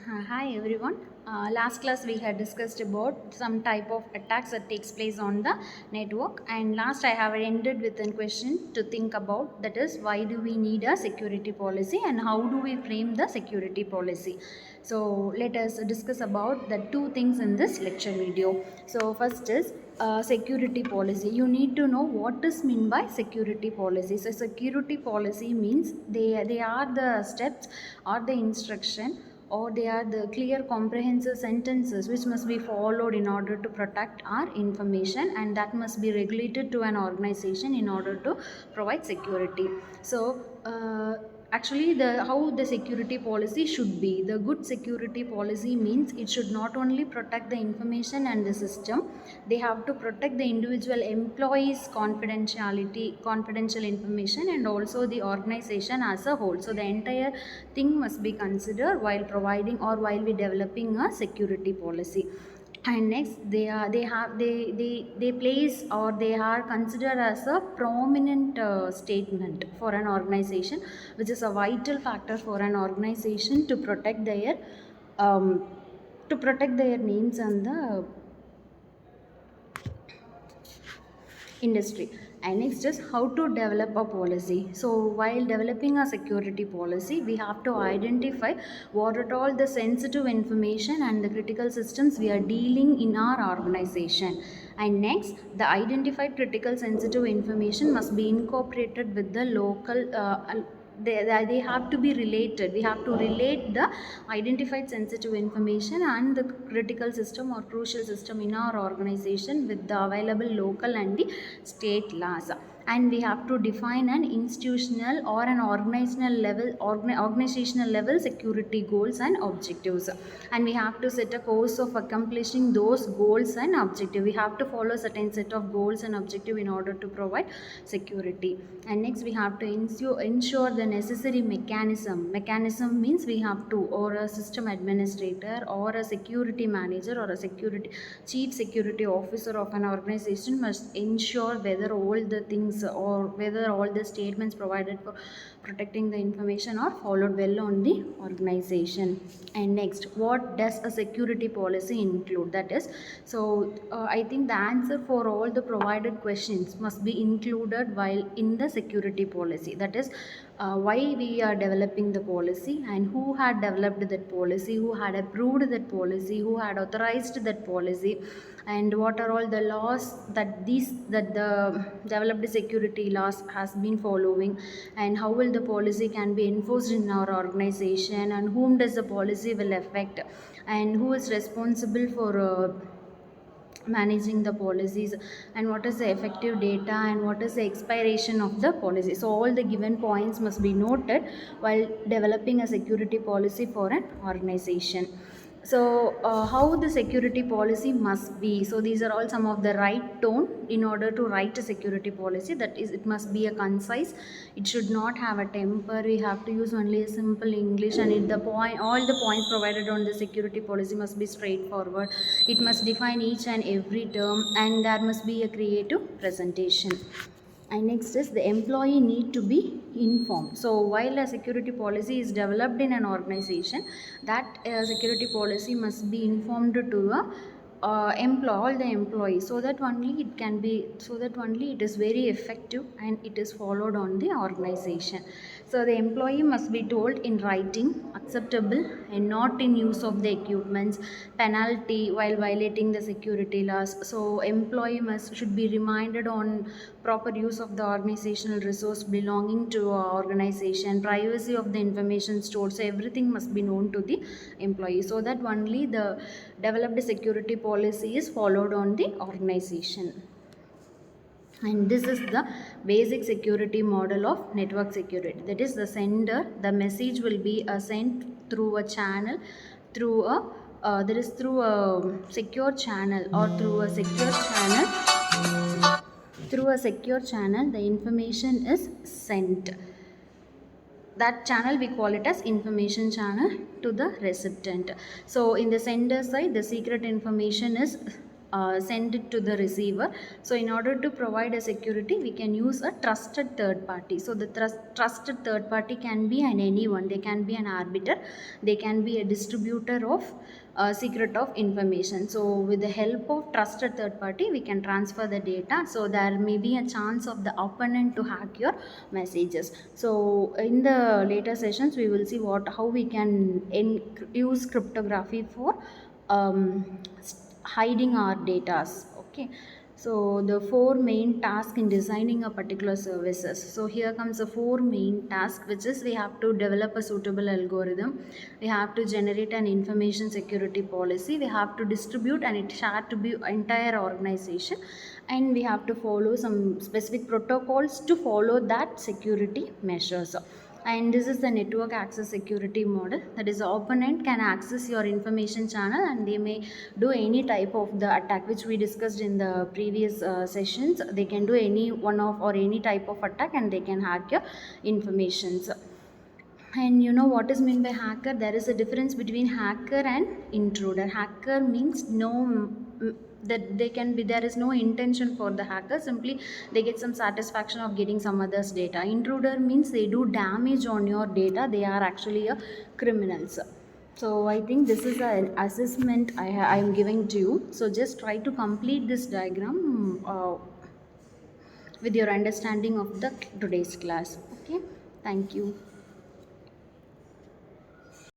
Hi everyone. Last class we had discussed about some type of attacks that takes place on the network, and last I have ended with a question to think about, that is, why do we need a security policy and how do we frame the security policy. So let us discuss about the two things in this lecture video. So first is security policy. You need to know what is meant by security policy. So security policy means they are the steps or the instruction, or they are the clear comprehensive sentences which must be followed in order to protect our information, and that must be regulated to an organization in order to provide security. So actually, the how the security policy should be, the good security policy means it should not only protect the information and the system, they have to protect the individual employees confidential information, and also the organization as a whole. So the entire thing must be considered while providing or while we developing a security policy. And next, they place, or they are considered as a prominent statement for an organization, which is a vital factor for an organization um, to protect their names and the industry. And next is how to develop a policy. So while developing a security policy, we have to identify what are all the sensitive information and the critical systems we are dealing in our organization. And next, the identified critical sensitive information must be incorporated with the local they have to be related. We have to relate the identified sensitive information and the critical system or crucial system in our organization with the available local and the state laws. And we have to define an institutional or an organizational level security goals and objectives, and we have to set a course of accomplishing those goals and objectives. We have to follow certain set of goals and objective in order to provide security. And next, we have to ensure the necessary mechanism means we have to, or a system administrator or a security manager or a security chief security officer of an organization must ensure whether all the things or whether all the statements provided for protecting the information are followed well on the organization. And next, what does a security policy include? That is, so I think the answer for all the provided questions must be included while in the security policy. That is, why we are developing the policy, and who had developed that policy, who had approved that policy, who had authorized that policy, and what are all the laws that the developed security laws has been following, and how will the policy can be enforced in our organization, and whom does the policy will affect, and who is responsible for managing the policies, and what is the effective data, and what is the expiration of the policy. So all the given points must be noted while developing a security policy for an organization. So how the security policy must be, so these are all some of the right tone in order to write a security policy. That is, it must be a concise, it should not have a temper, we have to use only a simple English, and all the points provided on the security policy must be straightforward. It must define each and every term, and there must be a creative presentation. And next is the employee need to be informed. So while a security policy is developed in an organization, that security policy must be informed to a all the employees, so that only it can be, so that only it is very effective and it is followed on the organization. So the employee must be told in writing acceptable and not in use of the equipments, penalty while violating the security laws. So employee should be reminded on proper use of the organizational resource belonging to our organization, privacy of the information stored. So everything must be known to the employee, so that only the developed security policy is followed on the organization. And this is the basic security model of network security. That is, the message will be sent through a channel, through a through a secure channel, or through a secure channel the information is sent. That channel we call it as information channel to the recipient. So in the sender side, the secret information is send it to the receiver. So in order to provide a security, we can use a trusted third party. So the trusted third party can be an anyone. They can be an arbiter, they can be a distributor of secret of information. So with the help of trusted third party, we can transfer the data. So there may be a chance of the opponent to hack your messages. So in the later sessions, we will see how we can use cryptography for hiding our data. Okay, so the four main tasks in designing a particular services. So here comes the four main tasks, which is we have to develop a suitable algorithm, we have to generate an information security policy, we have to distribute and it had to be entire organization, and we have to follow some specific protocols to follow that security measures. And this is the network access security model, that is the opponent can access your information channel and they may do any type of the attack which we discussed in the previous sessions. They can do any one of or any type of attack and they can hack your informations. And you know what is meant by hacker? There is a difference between hacker and intruder. Hacker means that they can be, there is no intention for the hacker, simply they get some satisfaction of getting some others data. Intruder means they do damage on your data, they are actually a criminals. So I think this is an assessment I am giving to you. So just try to complete this diagram with your understanding of the today's class. Okay, thank you.